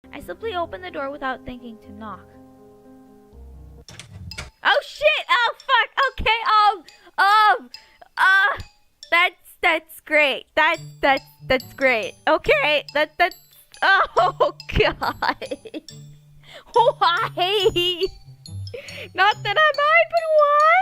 I simply opened the door without thinking to knock. Oh shit! Oh fuck! Okay, that's great. That's great. Okay, that's oh god. Why? Not that I mind, but why?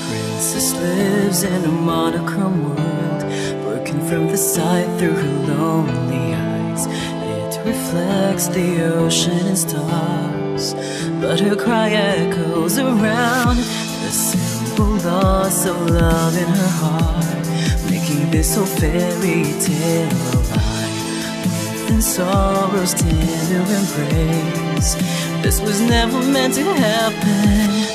Princess lives in a monochrome world, working from the side through her lonely eyes. It reflects the ocean and stars, but her cry echoes around the simple loss of love in her heart, making this whole fairy tale alive. In sorrow's tender embrace, this was never meant to happen.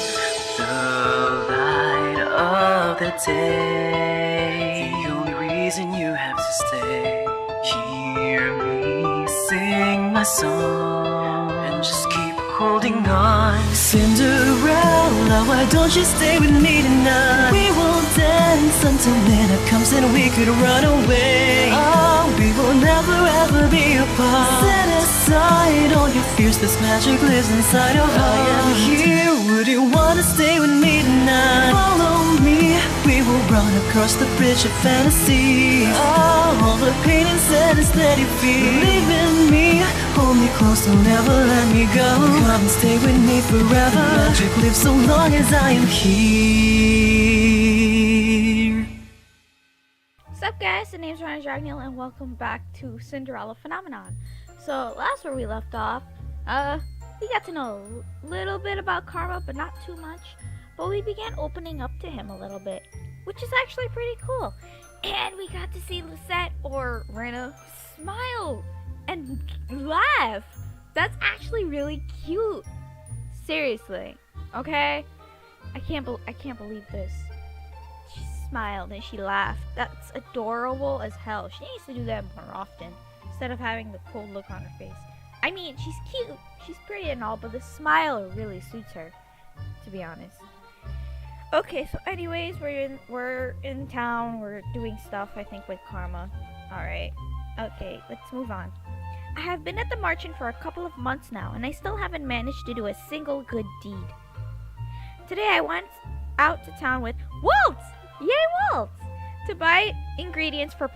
Of the day, the only reason you have to stay. Hear me sing my song and just keep holding on. Cinderella, why don't you stay with me tonight? We will dance until midnight comes and we could run away. Oh, we will never ever be apart. Set aside all your fears, this magic lives inside your heart. I am here, would you wanna stay with me tonight? Follow me, we will run across the bridge of fantasy. Oh, all the pain and sadness that you feel, believe in me, hold me close, don't ever let me go. Come and stay with me forever, magic lives so long as I am here. What's up guys, the name's Princess Angielle and welcome back to Cinderella Phenomenon. So last where we left off, we got to know a little bit about Karma, but not too much. But we began opening up to him a little bit, which is actually pretty cool. And we got to see Lucette, or Rena, smile and laugh. That's actually really cute. Seriously, okay? I can't believe this. She smiled and she laughed. That's adorable as hell. She needs to do that more often instead of having the cold look on her face. I mean, she's cute, she's pretty and all, but the smile really suits her, to be honest. Okay, so anyways, we're in town, we're doing stuff, I think, with Karma. Alright, okay, let's move on. I have been at the Marchand for a couple of months now, and I still haven't managed to do a single good deed. Today I went out to town with Waltz! Yay, Waltz! To buy ingredients for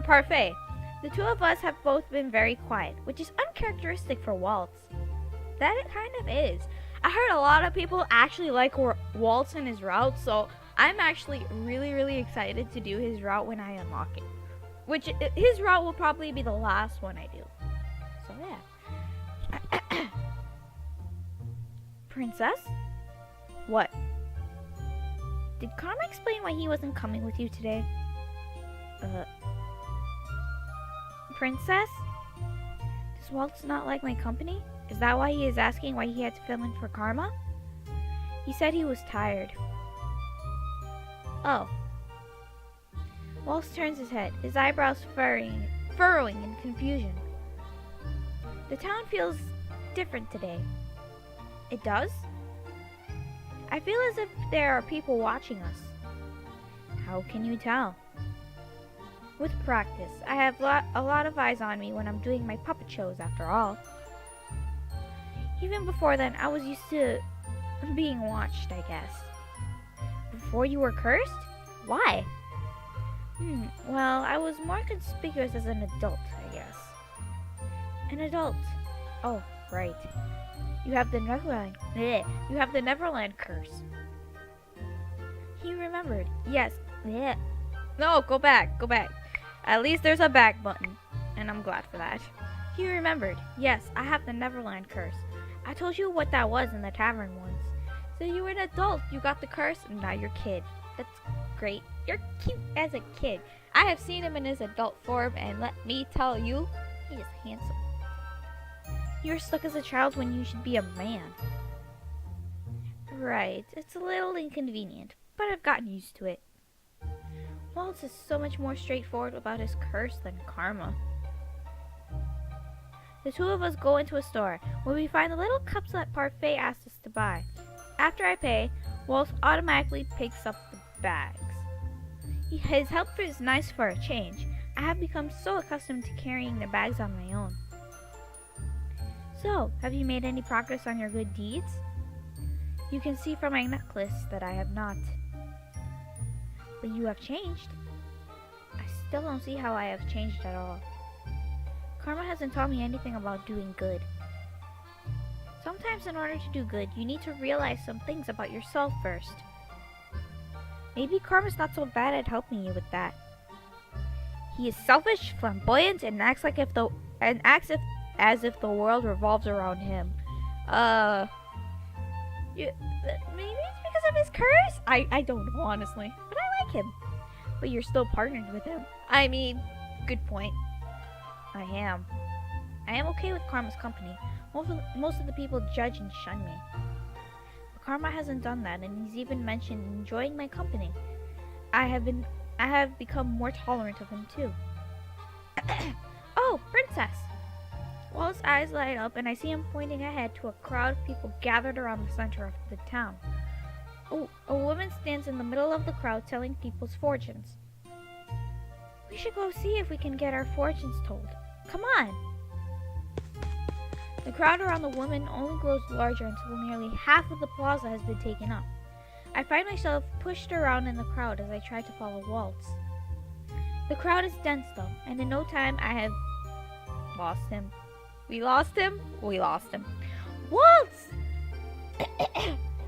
parfait. The two of us have both been very quiet, which is uncharacteristic for Waltz. That it kind of is. I heard a lot of people actually like Waltz and his route, so I'm actually really excited to do his route when I unlock it. Which, his route will probably be the last one I do. So yeah. Princess? What? Did Karma explain why he wasn't coming with you today? Princess? Does Waltz not like my company? Is that why he is asking why he had to fill in for Karma? He said he was tired. Oh. Waltz turns his head, his eyebrows furrowing in confusion. The town feels different today. It does? I feel as if there are people watching us. How can you tell? With practice, I have a lot of eyes on me when I'm doing my puppet shows after all. Even before then, I was used to being watched, I guess. Before you were cursed? Why? Well, I was more conspicuous as an adult, I guess. An adult? Oh, right. You have the Neverland curse. He remembered. Yes. No, go back. At least there's a back button, and I'm glad for that. He remembered. Yes, I have the Neverland curse. I told you what that was in the tavern once. So you were an adult, you got the curse, and now you're kid. That's great. You're cute as a kid. I have seen him in his adult form, and let me tell you, he is handsome. You're stuck as a child when you should be a man. Right, it's a little inconvenient, but I've gotten used to it. Waltz is so much more straightforward about his curse than Karma. The two of us go into a store, where we find the little cups that Parfait asked us to buy. After I pay, Waltz automatically picks up the bags. His help is nice for a change. I have become so accustomed to carrying the bags on my own. So, have you made any progress on your good deeds? You can see from my necklace that I have not. But you have changed. I still don't see how I have changed at all. Karma hasn't taught me anything about doing good. Sometimes in order to do good, you need to realize some things about yourself first. Maybe Karma's not so bad at helping you with that. He is selfish, flamboyant, and acts as if the world revolves around him. Maybe it's because of his curse? I don't know, honestly. But I like him. But you're still partnered with him. I mean, good point. I am okay with Karma's company. Most of the people judge and shun me. But Karma hasn't done that, and he's even mentioned enjoying my company. I have become more tolerant of him too. Oh, Princess! Walt's eyes light up, and I see him pointing ahead to a crowd of people gathered around the center of the town. Oh, a woman stands in the middle of the crowd telling people's fortunes. We should go see if we can get our fortunes told. Come on! The crowd around the woman only grows larger until nearly half of the plaza has been taken up. I find myself pushed around in the crowd as I try to follow Waltz. The crowd is dense though, and in no time I have lost him. We lost him? We lost him. Waltz!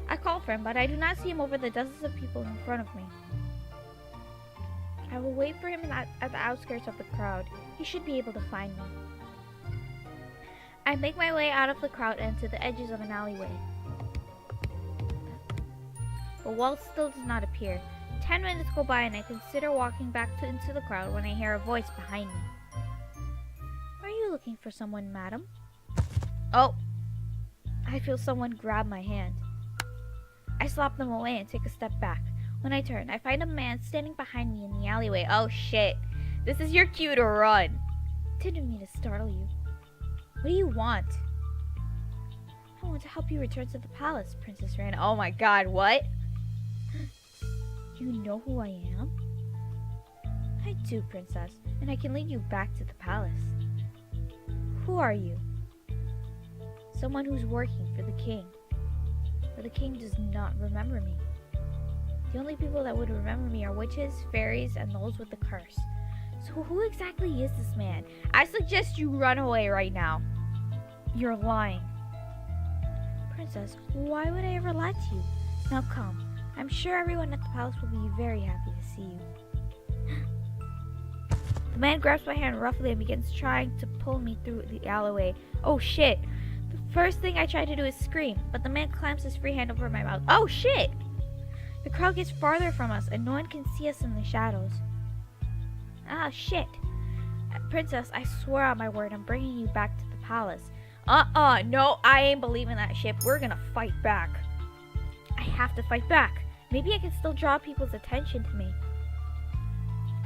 I call for him, but I do not see him over the dozens of people in front of me. I will wait for him at the outskirts of the crowd. He should be able to find me. I make my way out of the crowd and to the edges of an alleyway. But Waltz still does not appear. 10 minutes go by and I consider walking back into the crowd when I hear a voice behind me. Are you looking for someone, madam? Oh! I feel someone grab my hand. I slap them away and take a step back. When I turn, I find a man standing behind me in the alleyway. Oh shit! This is your cue to run! Didn't mean to startle you. What do you want? I want to help you return to the palace, Princess Rana. Oh my god, what? You know who I am? I do, Princess, and I can lead you back to the palace. Who are you? Someone who's working for the king. But the king does not remember me. The only people that would remember me are witches, fairies, and those with the curse. So who exactly is this man? I suggest you run away right now. You're lying. Princess, why would I ever lie to you? Now come. I'm sure everyone at the palace will be very happy to see you. The man grabs my hand roughly and begins trying to pull me through the alleyway. Oh shit! The first thing I try to do is scream, but the man clamps his free hand over my mouth. Oh shit! The crowd gets farther from us and no one can see us in the shadows. Ah shit! Princess, I swear on my word I'm bringing you back to the palace. No, I ain't believing that shit. We're gonna fight back. I have to fight back. Maybe I can still draw people's attention to me.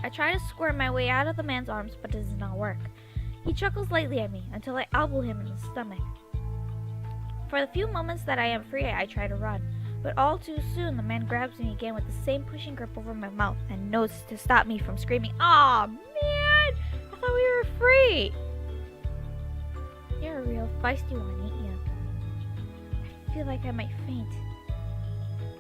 I try to squirm my way out of the man's arms, but it does not work. He chuckles lightly at me until I elbow him in the stomach. For the few moments that I am free, I try to run. But all too soon, the man grabs me again with the same pushing grip over my mouth and knows to stop me from screaming. Aw, man! I thought we were free! You're a real feisty one, ain't you? I feel like I might faint.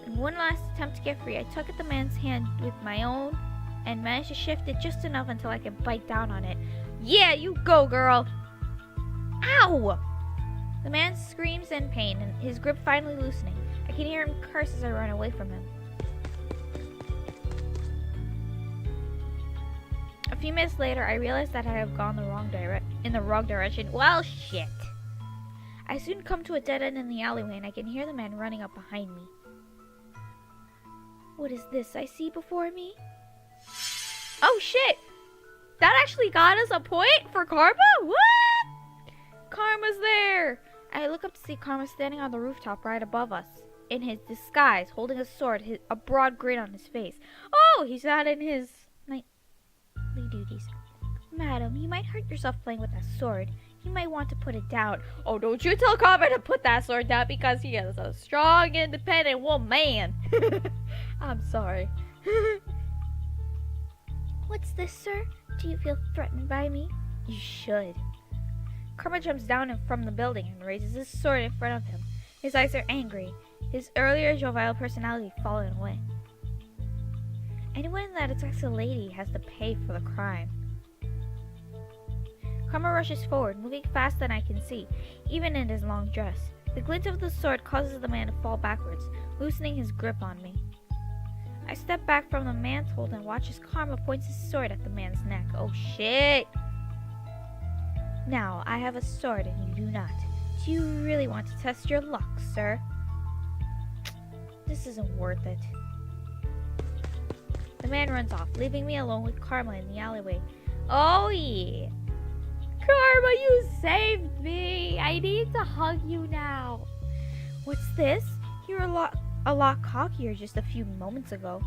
In one last attempt to get free, I tug at the man's hand with my own and manage to shift it just enough until I can bite down on it. Yeah, you go, girl! Ow! The man screams in pain, and his grip finally loosening. I can hear him curse as I run away from him. A few minutes later, I realize that I have gone in the wrong direction. Well, shit! I soon come to a dead end in the alleyway, and I can hear the man running up behind me. What is this I see before me? Oh, shit! That actually got us a point for Karma? What? Karma's there! I look up to see Karma standing on the rooftop right above us. in his disguise, holding a sword, a broad grin on his face. Oh, he's not in his nightly duties. Madam, you might hurt yourself playing with that sword. You might want to put it down. Oh, don't you tell Carmen to put that sword down because he is a strong, independent woman. I'm sorry. What's this, sir? Do you feel threatened by me? You should. Karma jumps down from the building and raises his sword in front of him. His eyes are angry, his earlier jovial personality fallen away. Anyone that attacks a lady has to pay for the crime. Karma rushes forward, moving faster than I can see, even in his long dress. The glint of the sword causes the man to fall backwards, loosening his grip on me. I step back from the mantle and watch as Karma points his sword at the man's neck. Oh shit! Now, I have a sword and you do not. Do you really want to test your luck, sir? This isn't worth it. The man runs off, leaving me alone with Karma in the alleyway. Oh yeah! Karma, you saved me! I need to hug you now. What's this? You're a lot cockier just a few moments ago.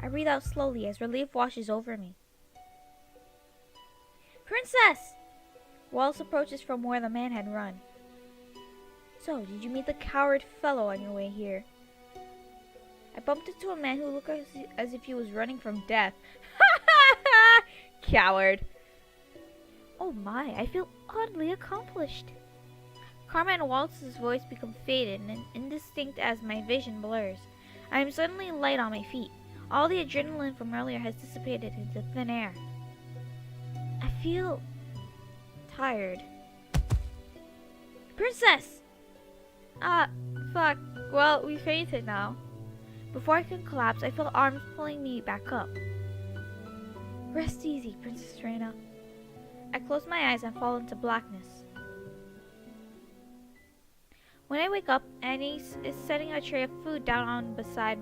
I breathe out slowly as relief washes over me. Princess! Wallace approaches from where the man had run. So, did you meet the coward fellow on your way here? I bumped into a man who looked as if he was running from death. Coward. Oh my, I feel oddly accomplished. Karma and Wallace's voice become faded and indistinct as my vision blurs. I am suddenly light on my feet. All the adrenaline from earlier has dissipated into thin air. I feel tired. Princess! Fuck. Well, we fainted now. Before I can collapse, I feel arms pulling me back up. Rest easy, Princess Reina. I close my eyes and fall into blackness. When I wake up, Annie is setting a tray of food down on beside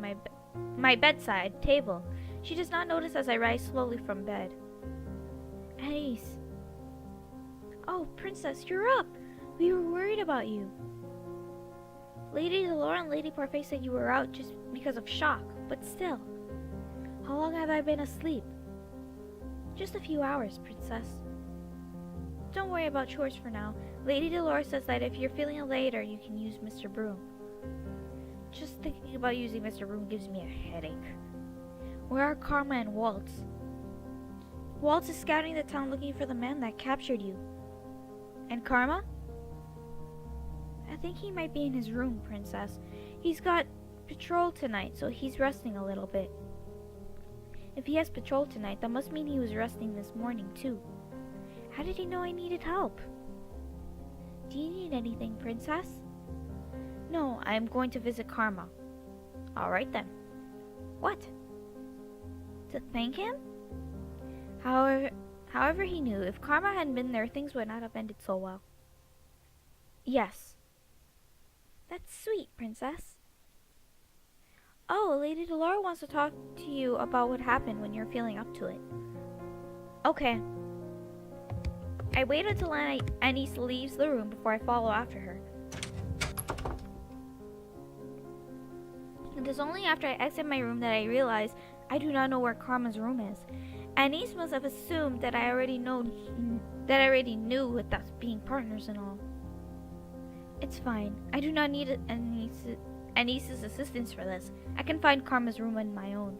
my bedside table. She does not notice as I rise slowly from bed. Annie. Oh, Princess, you're up. We were worried about you. Lady Delore and Lady Parfait said you were out just because of shock, but still. How long have I been asleep? Just a few hours, Princess. Don't worry about chores for now. Lady Delore says that if you're feeling later, you can use Mr. Broom. Just thinking about using Mr. Broom gives me a headache. Where are Karma and Waltz? Waltz is scouting the town looking for the man that captured you. And Karma? I think he might be in his room, Princess. He's got patrol tonight, so he's resting a little bit. If he has patrol tonight, that must mean he was resting this morning, too. How did he know I needed help? Do you need anything, Princess? No, I am going to visit Karma. Alright then. What? To thank him? However, he knew if Karma hadn't been there, things would not have ended so well. Yes. That's sweet, Princess. Oh, Lady Delore wants to talk to you about what happened when you're feeling up to it. Okay. I wait until Anise leaves the room before I follow after her. It is only after I exit my room that I realize I do not know where Karma's room is. Anise must have assumed that I already knew with us being partners and all. It's fine. I do not need Anise's assistance for this. I can find Karma's room on my own.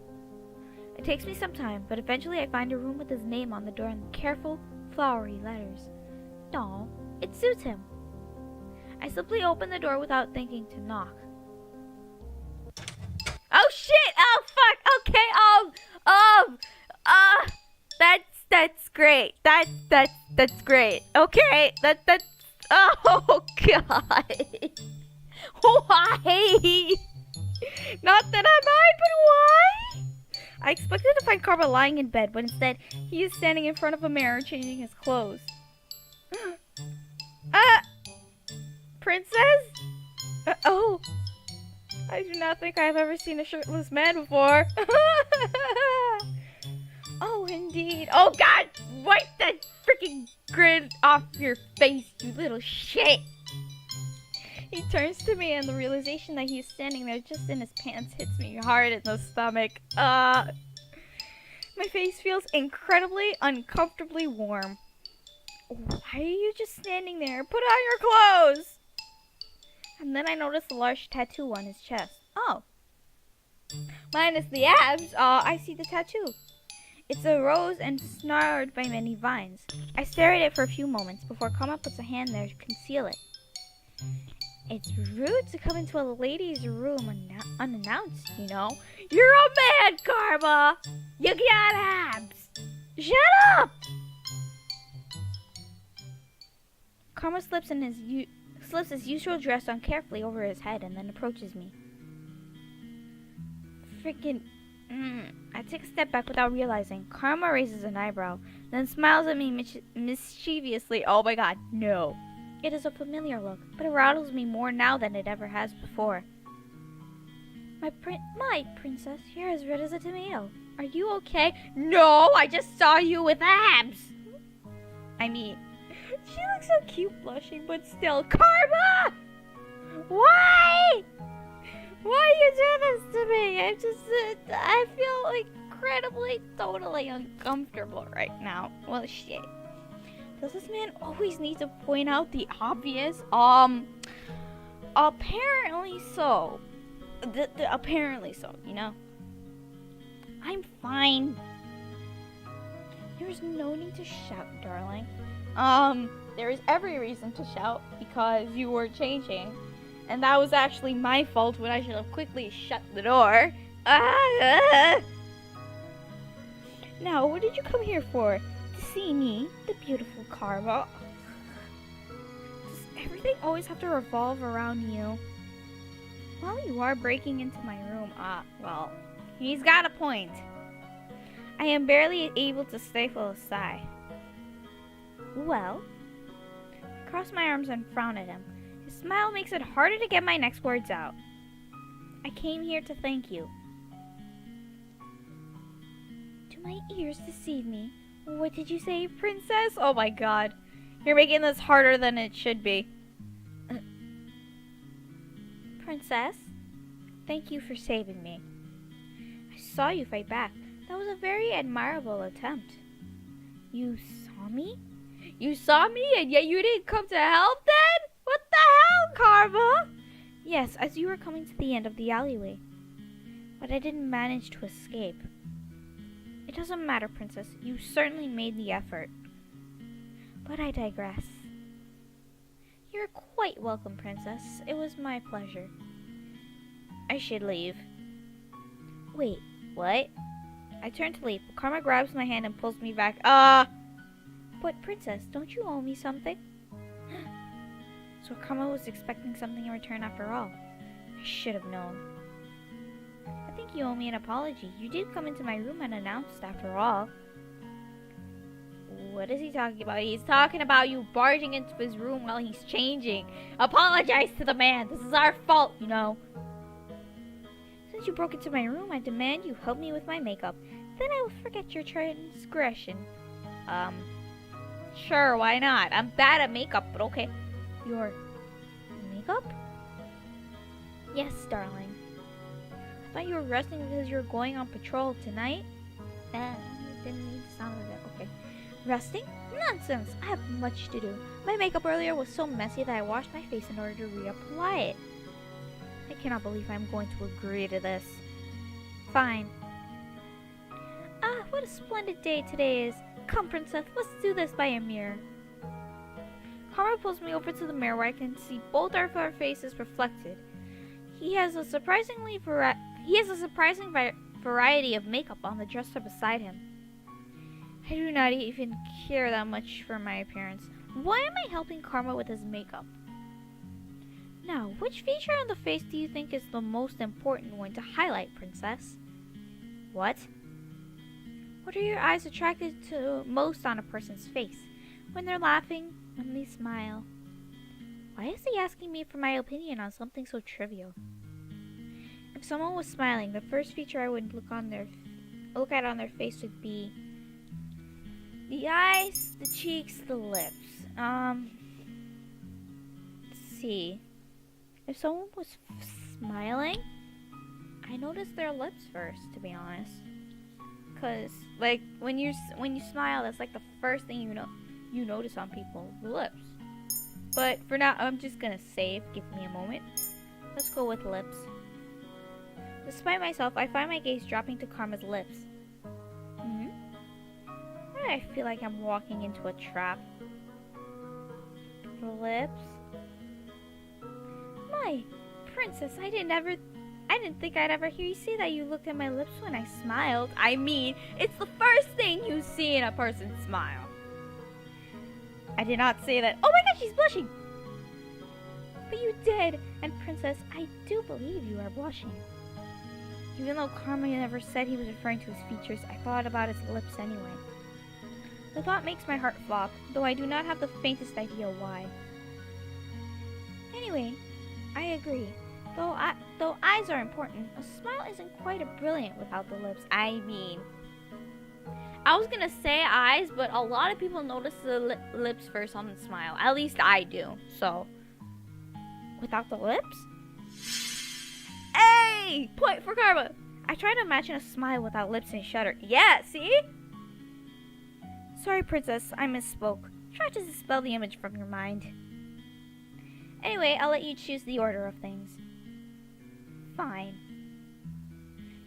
It takes me some time, but eventually I find a room with his name on the door in careful, flowery letters. Aw, it suits him. I simply open the door without thinking to knock. Oh shit! Oh fuck! Okay, that's great. That's great. Okay, that's oh god. Why? Not that I mind, but why? I expected to find Karma lying in bed, but instead, he is standing in front of a mirror changing his clothes. Princess? Oh. I do not think I have ever seen a shirtless man before. Oh, indeed. Oh, God! Wipe that freaking grin off your face, you little shit! He turns to me and the realization that he's standing there just in his pants hits me hard in the stomach. My face feels incredibly, uncomfortably warm. Why are you just standing there? Put on your clothes! And then I notice a large tattoo on his chest. Oh. Minus the abs, I see the tattoo. It's a rose and snarled by many vines. I stare at it for a few moments before Karma puts a hand there to conceal it. It's rude to come into a lady's room unannounced, you know. You're a man, Karma! You got abs! Shut up! Karma slips his usual dress on carefully over his head and then approaches me. Freaking... I take a step back without realizing. Karma raises an eyebrow, then smiles at me mischievously. Oh my god, no. It is a familiar look, but it rattles me more now than it ever has before. My princess, you're as red as a tomato. Are you okay? No, I just saw you with abs. I mean, she looks so cute blushing, but still. Karma! Why? Why you do this to me? I feel incredibly, totally uncomfortable right now. Well, shit. Does this man always need to point out the obvious? Apparently so. Apparently so, you know? I'm fine. There's no need to shout, darling. There is every reason to shout because you were changing. And that was actually my fault when I should have quickly shut the door. Now, what did you come here for? To see me, the beautiful Karma? Does everything always have to revolve around you? Well, you are breaking into my room. Well, he's got a point. I am barely able to stifle a sigh. Well, I cross my arms and frown at him. His smile makes it harder to get my next words out. I came here to thank you. Do my ears deceive me? What did you say, princess? Oh my god. You're making this harder than it should be. Princess, thank you for saving me. I saw you fight back. That was a very admirable attempt. You saw me? You saw me and yet you didn't come to help then? What the hell, Karma? Yes, as you were coming to the end of the alleyway. But I didn't manage to escape. It doesn't matter, princess. You certainly made the effort. But I digress. You're quite welcome, princess. It was my pleasure. I should leave. Wait, what? I turn to leave, but Karma grabs my hand and pulls me back. But princess, don't you owe me something? So Karma was expecting something in return after all. I should have known. I think you owe me an apology. You did come into my room unannounced after all. What is he talking about? He's talking about you barging into his room while he's changing. Apologize to the man. This is our fault, you know. Since you broke into my room, I demand you help me with my makeup. Then I will forget your transgression. Sure, why not? I'm bad at makeup, but okay. Your makeup? Yes, darling. I thought you were resting because you were going on patrol tonight. It didn't need to sound like that. Okay. Resting? Nonsense! I have much to do. My makeup earlier was so messy that I washed my face in order to reapply it. I cannot believe I'm going to agree to this. Fine. What a splendid day today is. Come, princess, let's do this by a mirror. Karma pulls me over to the mirror where I can see both our faces reflected. He has a surprising variety of makeup on the dresser beside him. I do not even care that much for my appearance. Why am I helping Karma with his makeup? Now, which feature on the face do you think is the most important one to highlight, princess? What? What are your eyes attracted to most on a person's face? When they're laughing, when they smile? Why is he asking me for my opinion on something so trivial? If someone was smiling, the first feature I would look at on their face would be the eyes, the cheeks, the lips. Let's see. If someone was smiling, I noticed their lips first, to be honest. Cause like when you smile, that's like the first thing you notice on people, the lips. But for now, I'm just gonna save. Give me a moment. Let's go with lips. Despite myself, I find my gaze dropping to Karma's lips. Why do I feel like I'm walking into a trap? Lips? My princess, I didn't think I'd ever hear you say that you looked at my lips when I smiled. I mean, it's the first thing you see in a person's smile. I did not say that. Oh my god, she's blushing! But you did, and princess, I do believe you are blushing. Even though Karma never said he was referring to his features, I thought about his lips anyway. The thought makes my heart flop, though I do not have the faintest idea why. Anyway, I agree. Though eyes are important, a smile isn't quite as brilliant without the lips. I mean, I was gonna say eyes, but a lot of people notice the lips first on the smile. At least I do. So, without the lips? Hey! Point for Karma! I try to imagine a smile without lips and shudder. Yeah, see? Sorry, princess, I misspoke. Try to dispel the image from your mind. Anyway, I'll let you choose the order of things. Fine.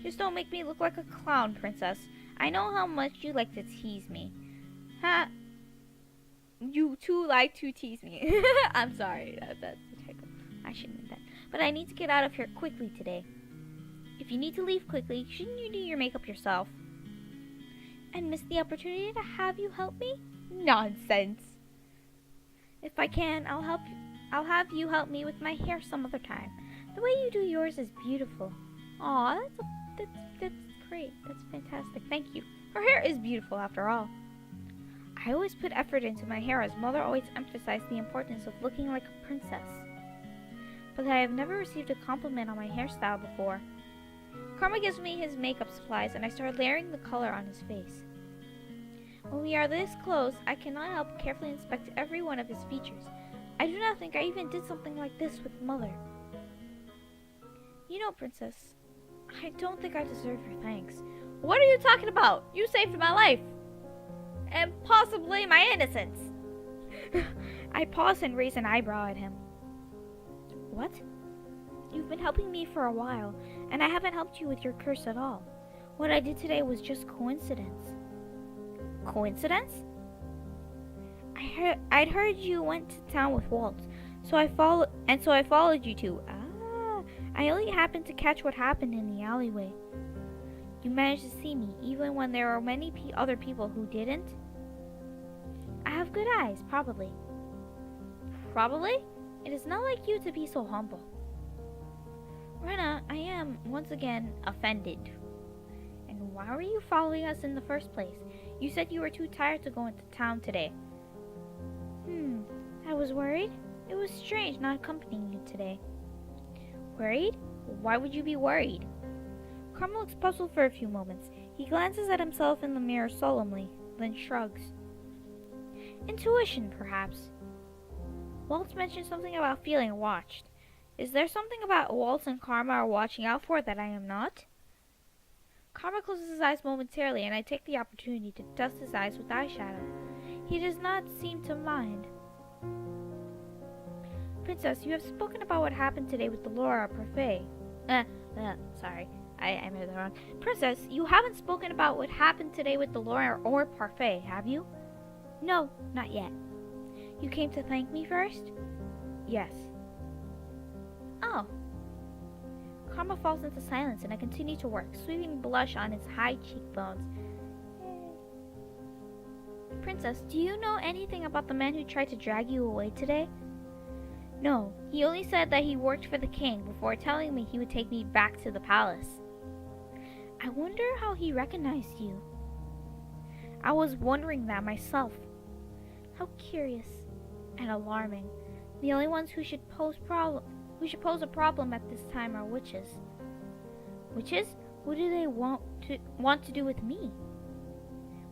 Just don't make me look like a clown, princess. I know how much you like to tease me. Ha! You too like to tease me. I'm sorry. That's a typo. I shouldn't have that. But I need to get out of here quickly today. If you need to leave quickly, shouldn't you do your makeup yourself? And miss the opportunity to have you help me? Nonsense. If I can, I'll have you help me with my hair some other time. The way you do yours is beautiful. Aw, that's great. That's fantastic. Thank you. Her hair is beautiful after all. I always put effort into my hair as Mother always emphasized the importance of looking like a princess. But I have never received a compliment on my hairstyle before. Karma gives me his makeup supplies and I start layering the color on his face. When we are this close, I cannot help carefully inspect every one of his features. I do not think I even did something like this with Mother. You know, princess, I don't think I deserve your thanks. What are you talking about? You saved my life. And possibly my innocence. I pause and raise an eyebrow at him. What? You've been helping me for a while, and I haven't helped you with your curse at all. What I did today was just coincidence. Coincidence? I'd heard you went to town with Walt, so I followed you too. I only happened to catch what happened in the alleyway. You managed to see me, even when there were many other people who didn't? I have good eyes, probably. Probably? It is not like you to be so humble. Rena, I am, once again, offended. And why were you following us in the first place? You said you were too tired to go into town today. I was worried. It was strange not accompanying you today. Worried? Why would you be worried? Karma looks puzzled for a few moments. He glances at himself in the mirror solemnly, then shrugs. Intuition, perhaps. Walt mentioned something about feeling watched. Is there something about Walt and Karma are watching out for that I am not? Karma closes his eyes momentarily, and I take the opportunity to dust his eyes with eyeshadow. He does not seem to mind. Princess, you have spoken about what happened today with the Laura Parfait. Sorry, I made that wrong. Princess, you haven't spoken about what happened today with the Laura or Parfait, have you? No, not yet. You came to thank me first? Yes. Oh. Karma falls into silence and I continue to work, sweeping blush on his high cheekbones. Princess, do you know anything about the man who tried to drag you away today? No, he only said that he worked for the king before telling me he would take me back to the palace. I wonder how he recognized you. I was wondering that myself. How curious and alarming. The only ones who should pose a problem at this time are witches. Witches? What do they want to do with me?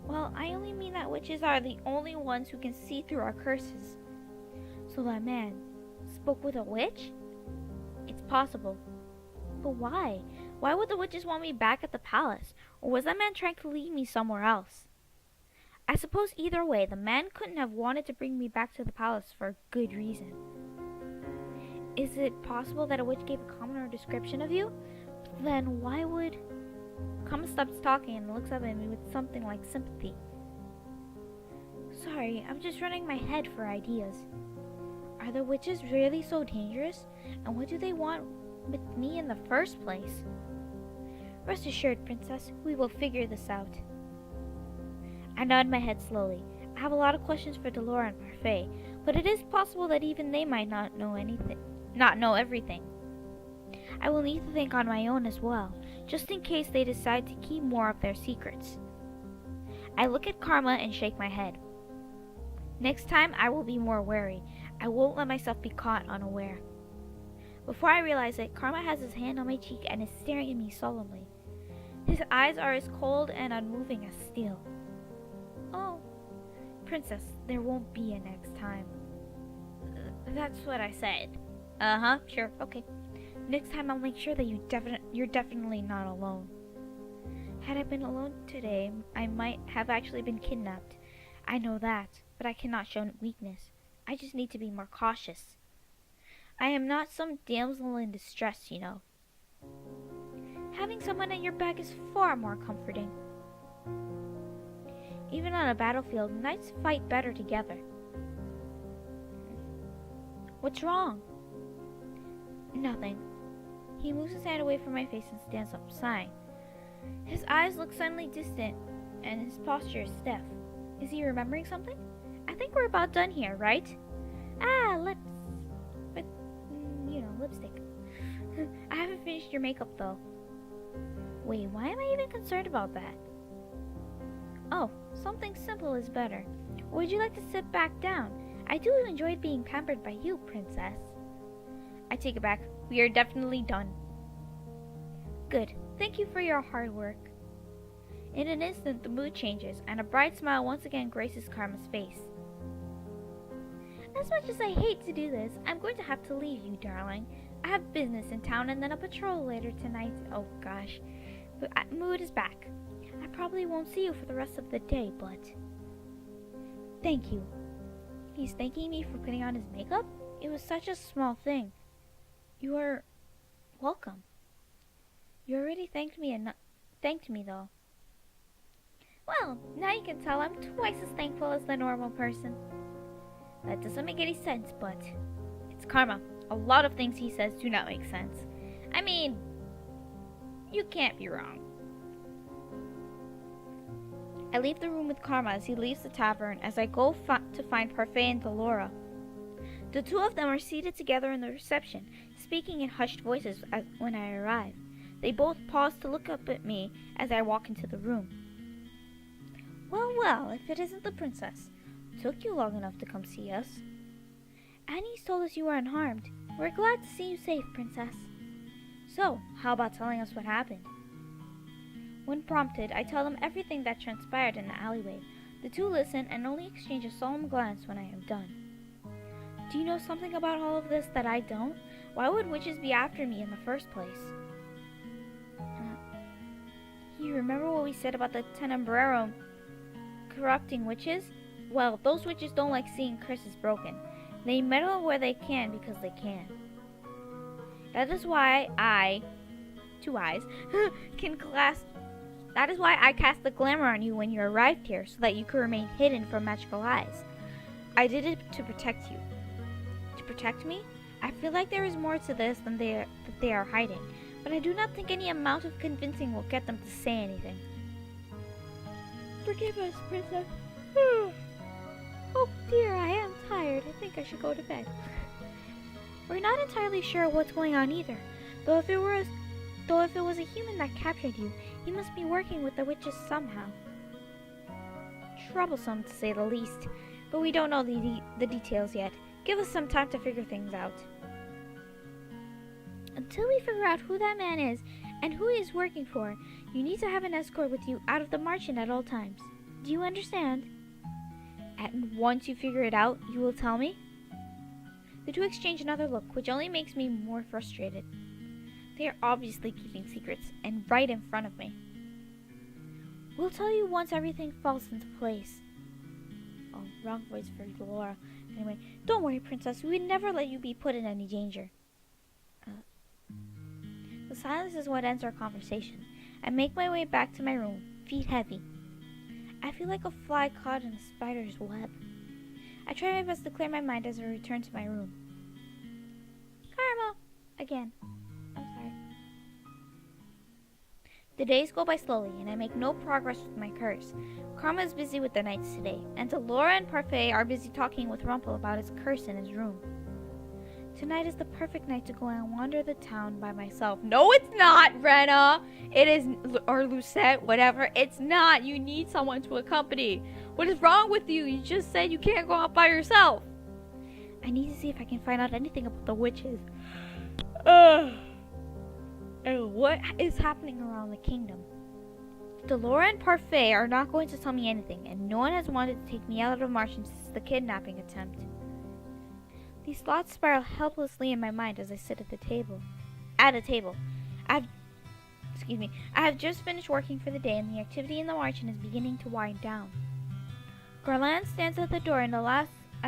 Well, I only mean that witches are the only ones who can see through our curses. So that man spoke with a witch? impossible. But why? Why would the witches want me back at the palace? Or was that man trying to lead me somewhere else? I suppose either way, the man couldn't have wanted to bring me back to the palace for a good reason. Is it possible that a witch gave a comment or description of you? Then why would... Karma stops talking and looks up at me with something like sympathy. Sorry, I'm just running my head for ideas. Are the witches really so dangerous? And what do they want with me in the first place? Rest assured, Princess, we will figure this out. I nod my head slowly. I have a lot of questions for Delora and Parfait, but it is possible that even they might not know everything. I will need to think on my own as well, just in case they decide to keep more of their secrets. I look at Karma and shake my head. Next time, I will be more wary. I won't let myself be caught unaware. Before I realize it, Karma has his hand on my cheek and is staring at me solemnly. His eyes are as cold and unmoving as steel. Oh, Princess, there won't be a next time. That's what I said. Uh-huh, sure, okay. Next time I'll make sure that you're definitely not alone. Had I been alone today, I might have actually been kidnapped. I know that, but I cannot show weakness. I just need to be more cautious. I am not some damsel in distress, you know. Having someone at your back is far more comforting. Even on a battlefield, knights fight better together. What's wrong? Nothing. He moves his hand away from my face and stands up, sighing. His eyes look suddenly distant, and his posture is stiff. Is he remembering something? I think we're about done here, right? Lips. But, lipstick. I haven't finished your makeup, though. Wait, why am I even concerned about that? Oh, something simple is better. Or would you like to sit back down? I do enjoy being pampered by you, Princess. I take it back. We are definitely done. Good. Thank you for your hard work. In an instant, the mood changes, and a bright smile once again graces Karma's face. As much as I hate to do this, I'm going to have to leave you, darling. I have business in town and then a patrol later tonight. Oh gosh. But mood is back. I probably won't see you for the rest of the day, but... Thank you. He's thanking me for putting on his makeup? It was such a small thing. You are welcome. You already thanked me though. Well, now you can tell I'm twice as thankful as the normal person. That doesn't make any sense, but it's Karma. A lot of things he says do not make sense. I mean, you can't be wrong. I leave the room with Karma as he leaves the tavern as I go to find Parfait and Delora. The two of them are seated together in the reception, speaking in hushed voices when I arrive. They both pause to look up at me as I walk into the room. Well, if it isn't the princess. Took you long enough to come see us. Annie's told us you were unharmed. We're glad to see you safe, Princess. So, how about telling us what happened? When prompted, I tell them everything that transpired in the alleyway. The two listen and only exchange a solemn glance when I am done. Do you know something about all of this that I don't? Why would witches be after me in the first place? You remember what we said about the Tenebrero corrupting witches? Well, those witches don't like seeing curses broken. They meddle where they can because they can. That is why I cast the glamour on you when you arrived here, so that you could remain hidden from magical eyes. I did it to protect you. To protect me? I feel like there is more to this than that they are hiding, but I do not think any amount of convincing will get them to say anything. Forgive us, Princess. Oh dear, I am tired. I think I should go to bed. We're not entirely sure what's going on either. Though if it was a human that captured you, he must be working with the witches somehow. Troublesome, to say the least. But we don't know the details yet. Give us some time to figure things out. Until we figure out who that man is and who he is working for, you need to have an escort with you out of the margin at all times. Do you understand? And once you figure it out, you will tell me? The two exchange another look, which only makes me more frustrated. They are obviously keeping secrets, and right in front of me. We'll tell you once everything falls into place. Oh, wrong voice for Laura. Anyway, don't worry, Princess. We would never let you be put in any danger. The silence is what ends our conversation. I make my way back to my room, feet heavy. I feel like a fly caught in a spider's web. I try my best to clear my mind as I return to my room. Karma! Again. I'm sorry. The days go by slowly, and I make no progress with my curse. Karma is busy with the knights today, and Delora and Parfait are busy talking with Rumpel about his curse in his room. Tonight is the perfect night to go and wander the town by myself. No, it's not, Rena! It is, or Lucette, whatever. It's not. You need someone to accompany. What is wrong with you? You just said you can't go out by yourself. I need to see if I can find out anything about the witches. And what is happening around the kingdom. Delora and Parfait are not going to tell me anything, and no one has wanted to take me out of Martian since the kidnapping attempt. These thoughts spiral helplessly in my mind as I sit at a table. I have just finished working for the day, and the activity in the Martian is beginning to wind down. Garland stands at the door as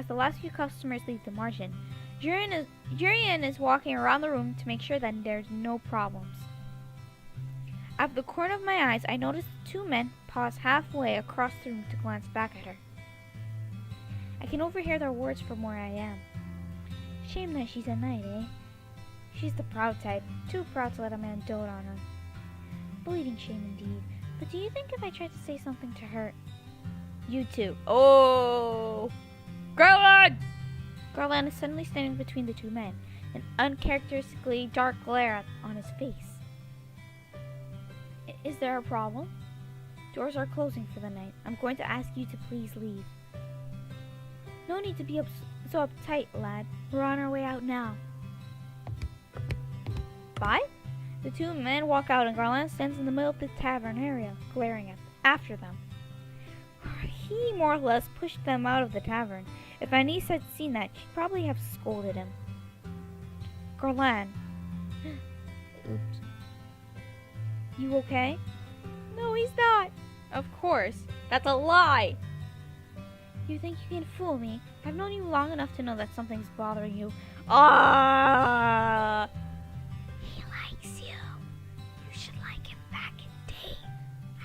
the last few customers leave the Martian. Jurian is walking around the room to make sure that there's no problems. Out of the corner of my eyes, I notice two men pause halfway across the room to glance back at her. I can overhear their words from where I am. Shame that she's a knight, eh? She's the proud type, too proud to let a man dote on her. Bleeding shame indeed. But do you think if I tried to say something to her... You too. Oh! Garland! Garland is suddenly standing between the two men, an uncharacteristically dark glare on his face. Is there a problem? Doors are closing for the night. I'm going to ask you to please leave. No need to be so uptight, lad. We're on our way out now. Bye? The two men walk out and Garland stands in the middle of the tavern area, glaring after them. He more or less pushed them out of the tavern. If my niece had seen that, she'd probably have scolded him. Garland. Oops. You okay? No, he's not. Of course. That's a lie. You think you can fool me? I've known you long enough to know that something's bothering you. Ah! He likes you. You should like him back in day.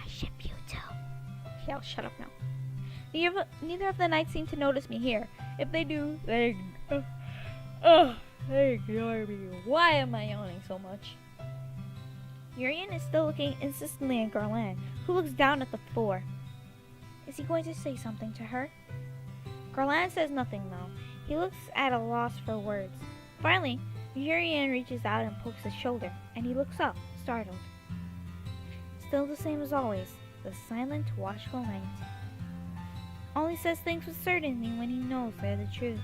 I ship you too. Yeah, I'll shut up now. Neither of the knights seem to notice me here. If they do, they ignore me. Why am I yawning so much? Urian is still looking insistently at Garland, who looks down at the floor. Is he going to say something to her? Garland says nothing, though. He looks at a loss for words. Finally, Urian reaches out and pokes his shoulder, and he looks up, startled. Still the same as always, the silent, watchful knight. Only says things with certainty when he knows they're the truth.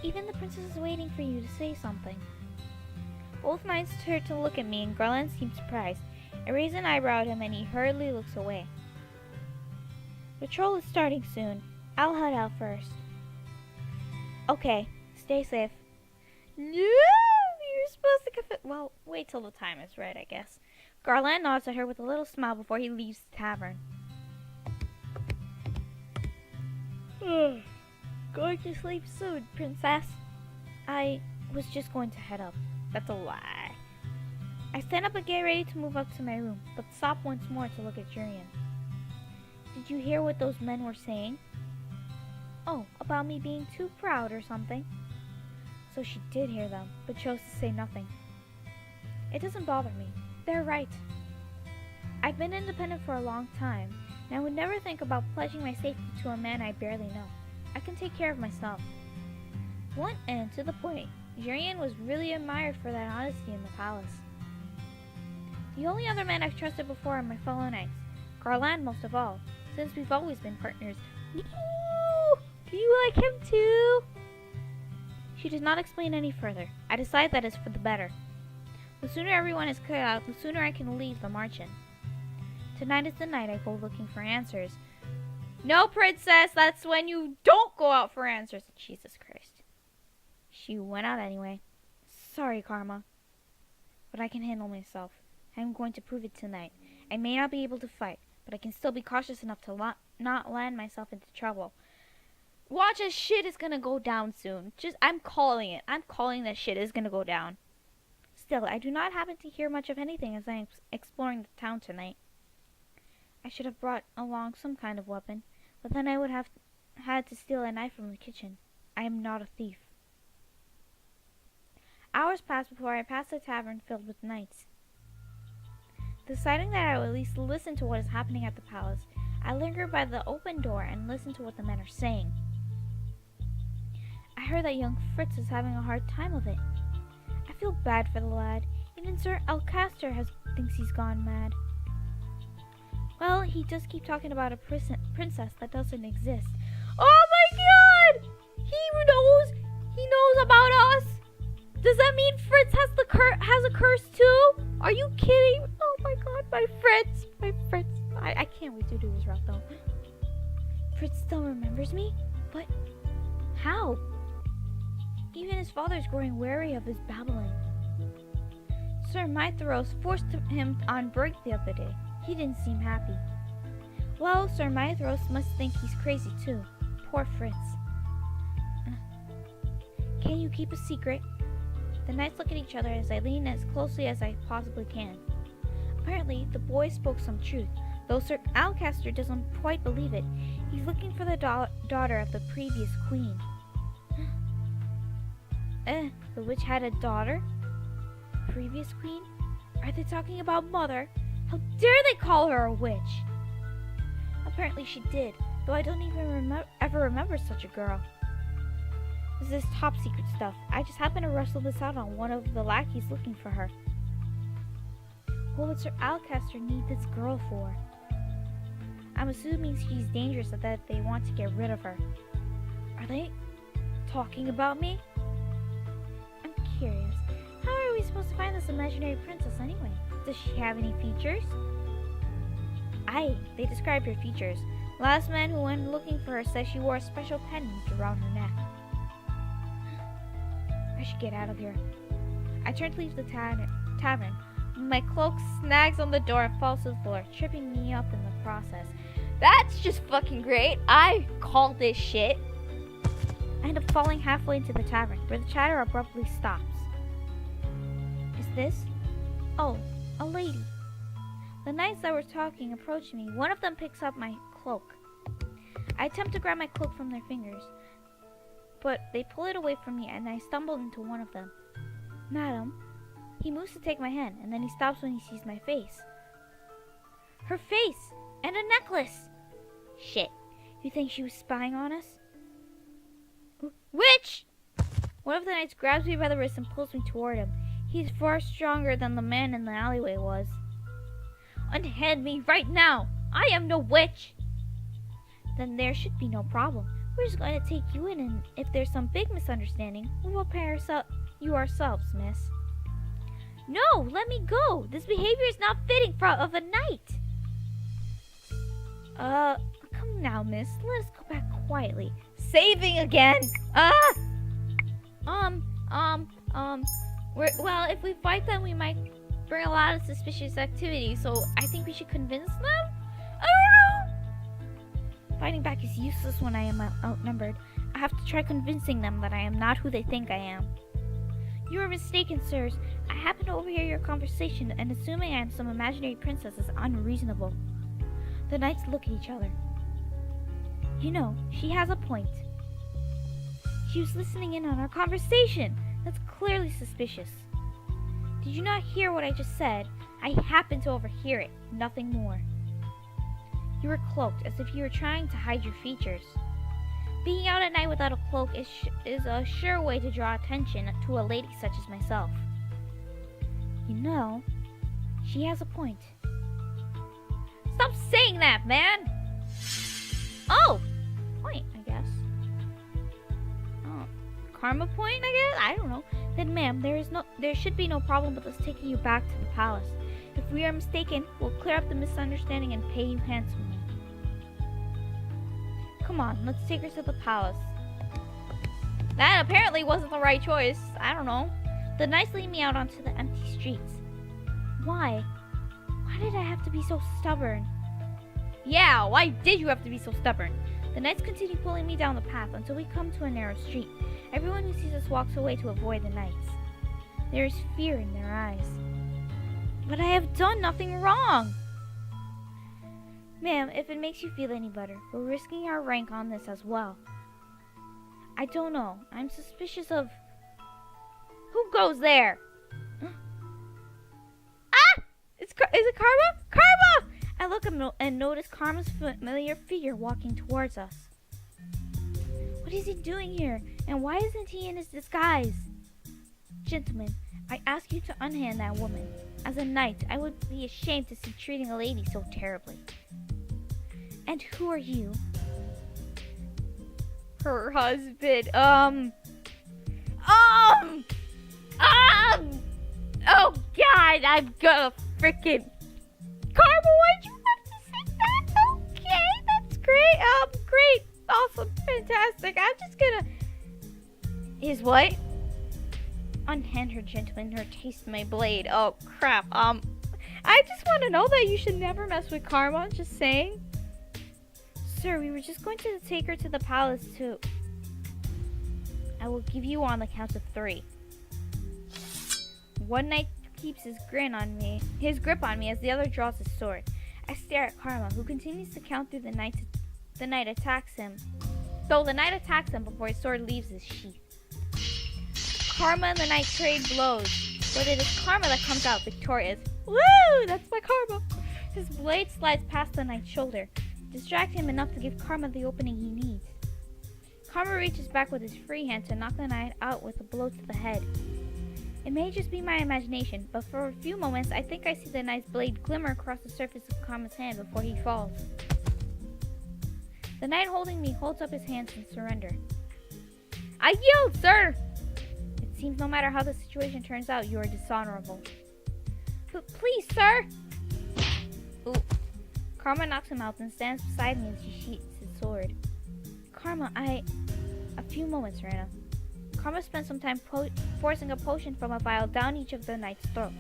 Even the princess is waiting for you to say something. Both knights turn to look at me, and Garland seems surprised. I raise an eyebrow at him, and he hurriedly looks away. Patrol is starting soon. I'll head out first. Okay, stay safe. No, you're supposed to well, wait till the time is right, I guess. Garland nods at her with a little smile before he leaves the tavern. Going to sleep soon, princess. I was just going to head up. That's a lie. I stand up and get ready to move up to my room, but stop once more to look at Jurian. Did you hear what those men were saying? Oh, about me being too proud or something. So she did hear them, but chose to say nothing. It doesn't bother me. They're right. I've been independent for a long time, and I would never think about pledging my safety to a man I barely know. I can take care of myself. Blunt and to the point, Jurian was really admired for that honesty in the palace. The only other men I've trusted before are my fellow knights, Garland most of all, since we've always been partners. Ooh, do you like him too? She does not explain any further. I decide that is for the better. The sooner everyone is cleared out, the sooner I can leave the Martian. Tonight is the night I go looking for answers. No, princess, that's when you don't go out for answers. Jesus Christ. She went out anyway. Sorry, Karma. but I can handle myself. I'm going to prove it tonight. I may not be able to fight, but I can still be cautious enough to not land myself into trouble. Watch as shit is gonna go down soon. I'm calling it. I'm calling that shit is gonna go down. Still, I do not happen to hear much of anything as I am exploring the town tonight. I should have brought along some kind of weapon, but then I would have had to steal a knife from the kitchen. I am not a thief. Hours passed before I passed a tavern filled with knights. Deciding that I would at least listen to what is happening at the palace, I linger by the open door and listen to what the men are saying. I heard that young Fritz is having a hard time of it. I feel bad for the lad. Even Sir Alcaster thinks he's gone mad. Well, he does keep talking about a princess that doesn't exist. Oh my god! He knows about us! Does that mean Fritz has a curse too? Are you kidding? Oh my god, my Fritz! I can't wait to do this route though. Fritz still remembers me? But how? Even his father's growing wary of his babbling. Sir Maithros forced him on break the other day. He didn't seem happy. Well, Sir Maithros must think he's crazy too. Poor Fritz. Can you keep a secret? The knights look at each other as I lean as closely as I possibly can. Apparently, the boy spoke some truth, though Sir Alcaster doesn't quite believe it. He's looking for the daughter of the previous queen. The witch had a daughter? Previous queen? Are they talking about Mother? How dare they call her a witch? Apparently she did, though I don't even ever remember such a girl. This is top secret stuff. I just happened to rustle this out on one of the lackeys looking for her. What would Sir Alcaster need this girl for? I'm assuming she's dangerous and that they want to get rid of her. Are they talking about me? I'm curious. How are we supposed to find this imaginary princess anyway? Does she have any features? Aye, they described her features. Last man who went looking for her says she wore a special pendant around her neck. I should get out of here. I turn to leave the tavern. My cloak snags on the door and falls to the floor, tripping me up in the process. That's just fucking great. I called this shit. I end up falling halfway into the tavern, where the chatter abruptly stops. Is this? Oh, a lady. The knights that were talking approach me. One of them picks up my cloak. I attempt to grab my cloak from their fingers, but they pull it away from me and I stumble into one of them. Madam. He moves to take my hand, and then he stops when he sees my face. Her face! And a necklace! Shit. You think she was spying on us? Witch! One of the knights grabs me by the wrist and pulls me toward him. He's far stronger than the man in the alleyway was. Unhand me right now! I am no witch! Then there should be no problem. We're just going to take you in, and if there's some big misunderstanding, we will pay you ourselves, miss. No, let me go. This behavior is not fitting of a knight. Come now, miss. Let us go back quietly. Saving again. Well, if we fight them, we might bring a lot of suspicious activity, so I think we should convince them? I don't know. Fighting back is useless when I am outnumbered. I have to try convincing them that I am not who they think I am. You are mistaken, sirs. I happen to overhear your conversation, and assuming I am some imaginary princess is unreasonable. The knights look at each other. You know, she has a point. She was listening in on our conversation. That's clearly suspicious. Did you not hear what I just said? I happened to overhear it, nothing more. You were cloaked, as if you were trying to hide your features. Being out at night without a cloak is a sure way to draw attention to a lady such as myself. You know, she has a point. Stop saying that, man! Oh! Point, I guess. Oh, karma point, I guess? I don't know. Then, ma'am, there should be no problem with us taking you back to the palace. If we are mistaken, we'll clear up the misunderstanding and pay you handsomely. Come on, let's take her to the palace. That apparently wasn't the right choice. I don't know. The knights lead me out onto the empty streets. Why? Why did I have to be so stubborn? Yeah, why did you have to be so stubborn? The knights continue pulling me down the path until we come to a narrow street. Everyone who sees us walks away to avoid the knights. There is fear in their eyes. But I have done nothing wrong! Ma'am, if it makes you feel any better, we're risking our rank on this as well. I don't know. I'm suspicious of... Who goes there? Ah! Is it Karma? Karma! I look and notice Karma's familiar figure walking towards us. What is he doing here? And why isn't he in his disguise? Gentlemen, I ask you to unhand that woman. As a knight, I would be ashamed to see treating a lady so terribly. And who are you? Her husband, oh God, I'm gonna freaking... Karma, why'd you have to say that? Okay, that's great, great, awesome, fantastic. I'm just gonna... His what? Unhand her, gentleman, her taste my blade. Oh, crap, I just want to know that you should never mess with Karma, just saying. Sir, we were just going to take her to the palace too. I will give you on the count of 3. One knight keeps his grip on me as the other draws his sword. I stare at Karma, who continues to count through the knight attacks him. Though the knight attacks him before his sword leaves his sheath. Karma and the knight trade blows, but it is Karma that comes out victorious. Woo! That's my Karma! His blade slides past the knight's shoulder, distracting him enough to give Karma the opening he needs. Karma reaches back with his free hand to knock the knight out with a blow to the head. It may just be my imagination, but for a few moments I think I see the knight's blade glimmer across the surface of Karma's hand before he falls. The knight holding me holds up his hands in surrender. I yield, sir! It seems no matter how the situation turns out, you are dishonorable. Please, sir! Ooh. Karma knocks him out and stands beside me as she sheaths his sword. Karma, A few moments, Rana. Karma spends some time forcing a potion from a vial down each of the knights' throats.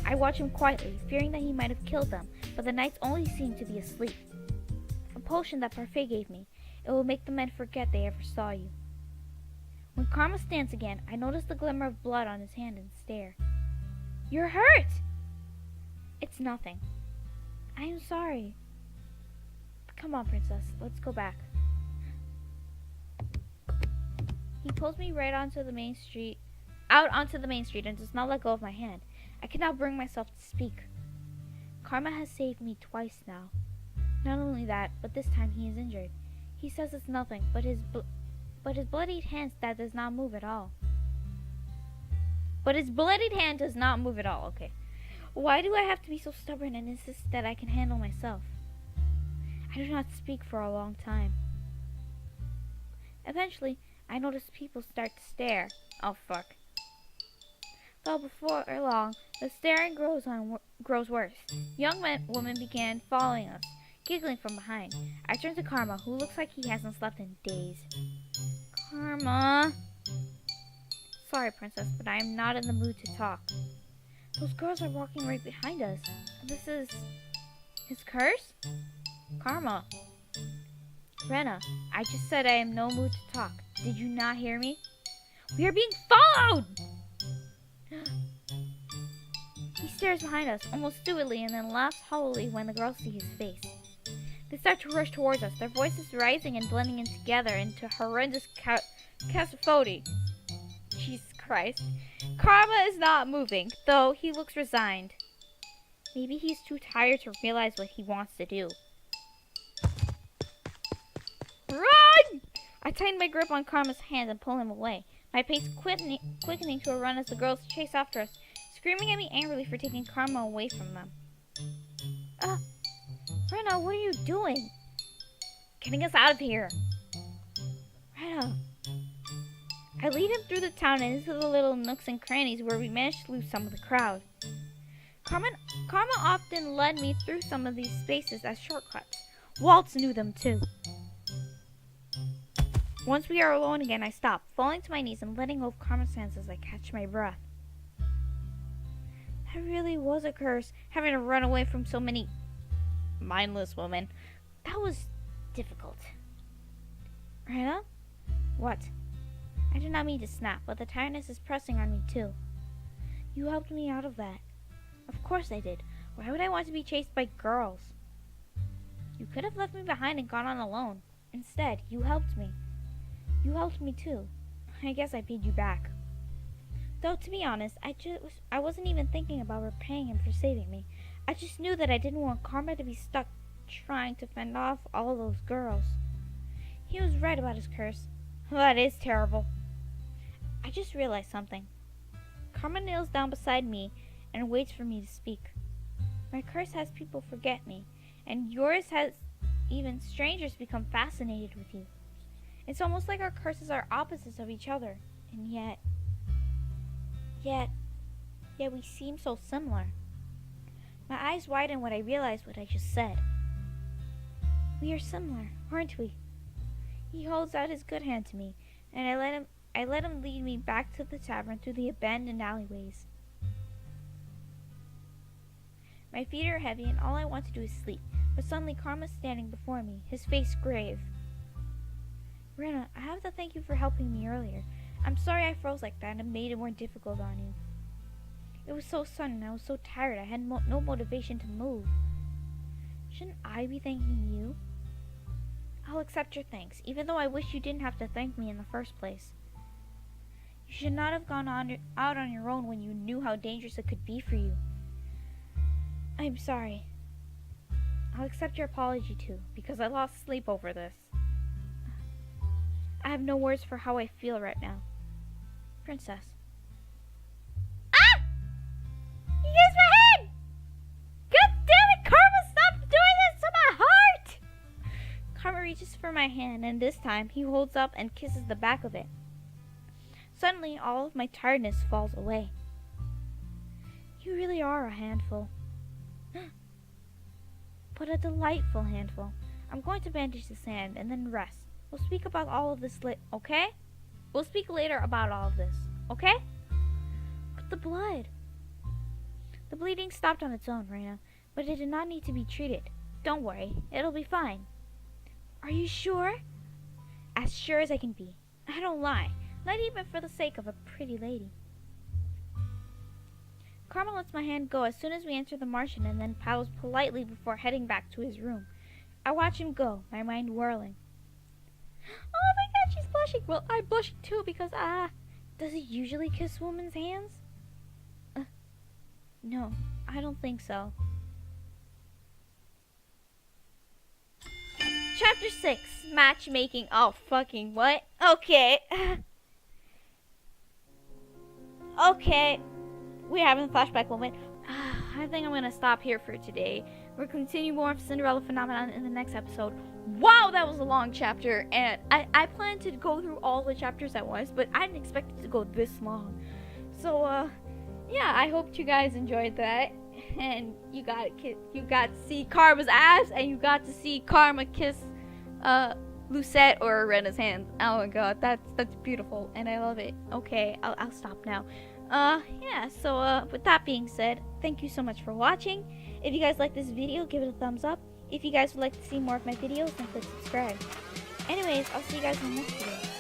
I watch him quietly, fearing that he might have killed them, but the knights only seem to be asleep. A potion that Parfait gave me. It will make the men forget they ever saw you. When Karma stands again, I notice the glimmer of blood on his hand and stare. You're hurt! It's nothing. I am sorry. Come on, princess. Let's go back. He pulls me right out onto the main street and does not let go of my hand. I cannot bring myself to speak. Karma has saved me twice now. Not only that, but this time he is injured. He says it's nothing, but his bloodied hand that does not move at all. Okay. Why do I have to be so stubborn and insist that I can handle myself? I do not speak for a long time. Eventually, I notice people start to stare. Oh, fuck. Though before long, the staring grows worse. Young woman began following us, giggling from behind. I turn to Karma, who looks like he hasn't slept in days. Karma. Sorry, princess, but I am not in the mood to talk. Those girls are walking right behind us. This is... his curse? Karma. Rena, I just said I am in no mood to talk. Did you not hear me? We are being followed! He stares behind us, almost stupidly, and then laughs hollowly when the girls see his face. They start to rush towards us, their voices rising and blending in together into horrendous cacophony. Jesus Christ. Karma is not moving, though he looks resigned. Maybe he's too tired to realize what he wants to do. Run! I tighten my grip on Karma's hand and pull him away, my pace quickening to a run as the girls chase after us, screaming at me angrily for taking Karma away from them. Rena, what are you doing? Getting us out of here. Rena. I lead him through the town and into the little nooks and crannies where we managed to lose some of the crowd. Karma often led me through some of these spaces as shortcuts. Waltz knew them too. Once we are alone again, I stop, falling to my knees and letting go of Karma's hands as I catch my breath. That really was a curse, having to run away from so many mindless women. That was difficult. Rena? What? I did not mean to snap, but the tiredness is pressing on me too. You helped me out of that. Of course I did. Why would I want to be chased by girls? You could have left me behind and gone on alone. Instead, you helped me. You helped me too. I guess I paid you back. Though, to be honest, I wasn't even thinking about repaying him for saving me. I just knew that I didn't want Karma to be stuck trying to fend off all those girls. He was right about his curse. That is terrible. I just realized something. Karma kneels down beside me and waits for me to speak. My curse has people forget me, and yours has even strangers become fascinated with you. It's almost like our curses are opposites of each other, and yet we seem so similar. My eyes widen when I realize what I just said. We are similar, aren't we? He holds out his good hand to me, and I let him lead me back to the tavern through the abandoned alleyways. My feet are heavy, and all I want to do is sleep, but suddenly Karma's standing before me, his face grave. Rena, I have to thank you for helping me earlier. I'm sorry I froze like that and made it more difficult on you. It was so sudden, I was so tired, I had no motivation to move. Shouldn't I be thanking you? I'll accept your thanks, even though I wish you didn't have to thank me in the first place. You should not have gone out on your own when you knew how dangerous it could be for you. I'm sorry. I'll accept your apology too, because I lost sleep over this. I have no words for how I feel right now. Princess. Ah! You used my head! God damn it, Karma, stop doing this to my heart! Karma reaches for my hand, and this time he holds up and kisses the back of it. Suddenly, all of my tiredness falls away. You really are a handful. But a delightful handful. I'm going to bandage this hand and then rest. We'll speak about all of this okay? We'll speak later about all of this, okay? But the blood. The bleeding stopped on its own, Rena, but it did not need to be treated. Don't worry, it'll be fine. Are you sure? As sure as I can be. I don't lie, not even for the sake of a pretty lady. Karma lets my hand go as soon as we enter the Martian and then bows politely before heading back to his room. I watch him go, my mind whirling. Oh my god, she's blushing. Well, I'm blushing too because, does he usually kiss women's hands? No, I don't think so. Chapter 6, Matchmaking. Oh, fucking what? Okay. Okay. We're having a flashback moment. I think I'm gonna stop here for today. We'll continue more of Cinderella Phenomenon in the next episode. Wow, that was a long chapter, and I planned to go through all the chapters at once, but I didn't expect it to go this long. So, yeah, I hope you guys enjoyed that, and you got to see Karma's ass, and you got to see Karma kiss Lucette or Rena's hand. Oh my god, that's beautiful, and I love it. Okay, I'll stop now. Yeah, so, with that being said, thank you so much for watching. If you guys like this video, give it a thumbs up. If you guys would like to see more of my videos, then click subscribe. Anyways, I'll see you guys in the next video.